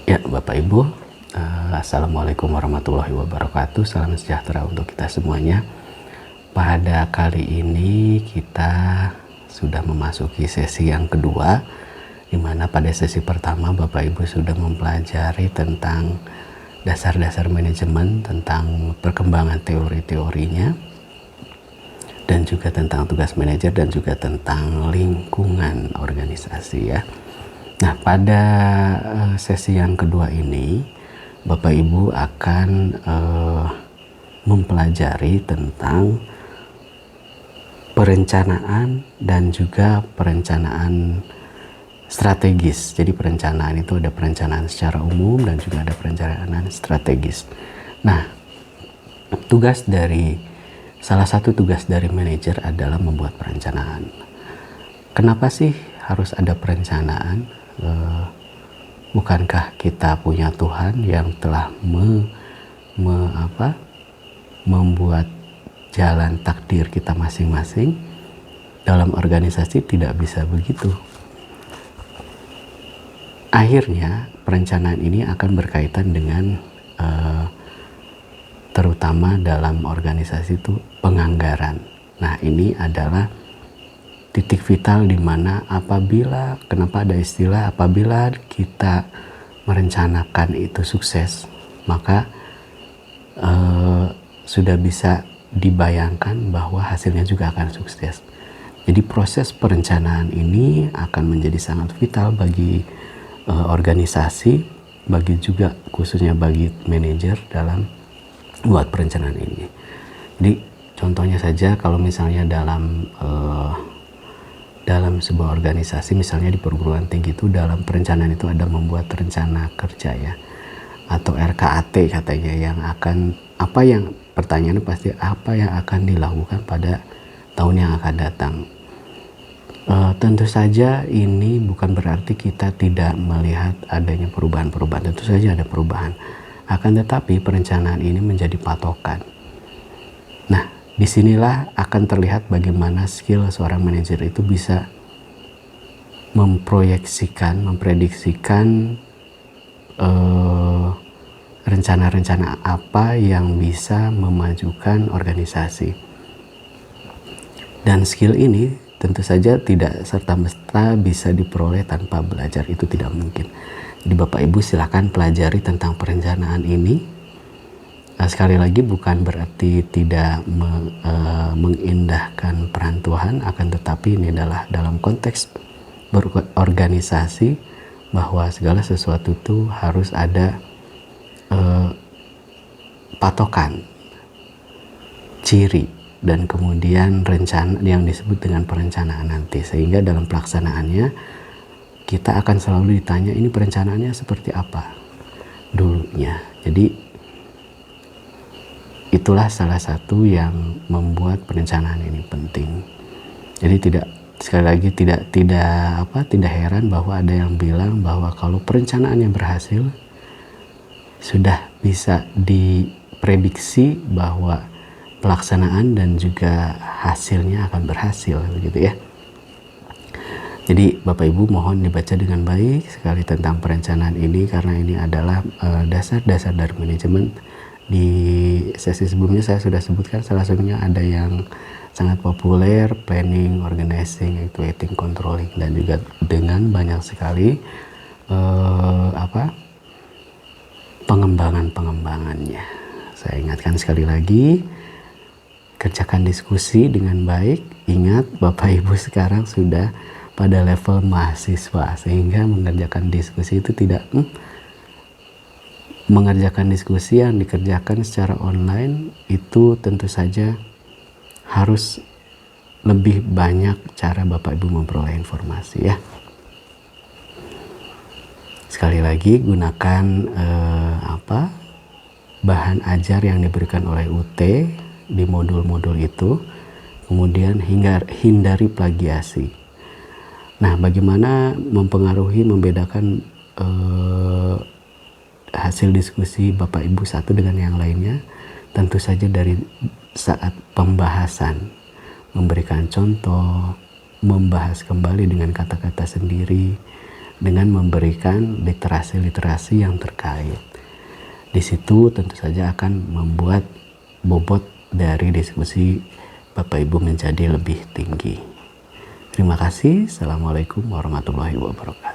Ya, Bapak Ibu, Assalamualaikum warahmatullahi wabarakatuh. Salam sejahtera untuk kita semuanya. Pada kali ini kita sudah memasuki sesi yang kedua, di mana pada sesi pertama Bapak Ibu sudah mempelajari tentang dasar-dasar manajemen, tentang perkembangan teori-teorinya, dan juga tentang tugas manajer, dan juga tentang lingkungan organisasi ya. Nah, pada sesi yang kedua ini, Bapak Ibu akan mempelajari tentang perencanaan dan juga perencanaan strategis. Jadi perencanaan itu ada perencanaan secara umum dan juga ada perencanaan strategis. Nah, salah satu tugas dari manajer adalah membuat perencanaan. Kenapa sih harus ada perencanaan? Bukankah kita punya Tuhan yang telah membuat jalan takdir kita masing-masing? Dalam organisasi tidak bisa begitu. Akhirnya perencanaan ini akan berkaitan dengan terutama dalam organisasi itu penganggaran. Nah, ini adalah titik vital di mana kenapa ada istilah apabila kita merencanakan itu sukses, maka sudah bisa dibayangkan bahwa hasilnya juga akan sukses. Jadi proses perencanaan ini akan menjadi sangat vital bagi organisasi, bagi juga khususnya bagi manajer dalam buat perencanaan ini. Jadi contohnya saja kalau misalnya dalam sebuah organisasi, misalnya di perguruan tinggi itu dalam perencanaan itu ada membuat rencana kerja ya, atau RKAT katanya, pertanyaannya pasti apa yang akan dilakukan pada tahun yang akan datang. Tentu saja ini bukan berarti kita tidak melihat adanya perubahan-perubahan, tentu saja ada perubahan, akan tetapi perencanaan ini menjadi patokan. Nah, disinilah akan terlihat bagaimana skill seorang manajer itu bisa memprediksikan rencana-rencana apa yang bisa memajukan organisasi. Dan skill ini tentu saja tidak serta-merta bisa diperoleh tanpa belajar, itu tidak mungkin. Jadi Bapak Ibu silakan pelajari tentang perencanaan ini. Sekali lagi bukan berarti tidak mengindahkan peran Tuhan, akan tetapi ini adalah dalam konteks berorganisasi, bahwa segala sesuatu itu harus ada patokan, ciri, dan kemudian rencana yang disebut dengan perencanaan nanti, sehingga dalam pelaksanaannya kita akan selalu ditanya ini perencanaannya seperti apa dulunya. Jadi itulah salah satu yang membuat perencanaan ini penting. Jadi tidak heran bahwa ada yang bilang bahwa kalau perencanaannya berhasil, sudah bisa diprediksi bahwa pelaksanaan dan juga hasilnya akan berhasil, begitu ya. Jadi Bapak Ibu mohon dibaca dengan baik sekali tentang perencanaan ini, karena ini adalah dasar-dasar dari manajemen. Di sesi sebelumnya saya sudah sebutkan, salah satunya ada yang sangat populer, planning, organizing, evaluating, controlling, dan juga dengan banyak sekali pengembangannya. Saya ingatkan sekali lagi, kerjakan diskusi dengan baik. Ingat, Bapak Ibu sekarang sudah pada level mahasiswa, sehingga mengerjakan diskusi itu tidak mengerjakan diskusi yang dikerjakan secara online itu tentu saja harus lebih banyak cara Bapak Ibu memperoleh informasi ya. Sekali lagi gunakan bahan ajar yang diberikan oleh UT di modul-modul itu, kemudian hindari plagiasi. Nah, bagaimana membedakan hasil diskusi Bapak Ibu satu dengan yang lainnya? Tentu saja dari saat pembahasan, memberikan contoh, membahas kembali dengan kata-kata sendiri, dengan memberikan literasi-literasi yang terkait. Di situ tentu saja akan membuat bobot dari diskusi Bapak Ibu menjadi lebih tinggi. Terima kasih. Assalamualaikum warahmatullahi wabarakatuh.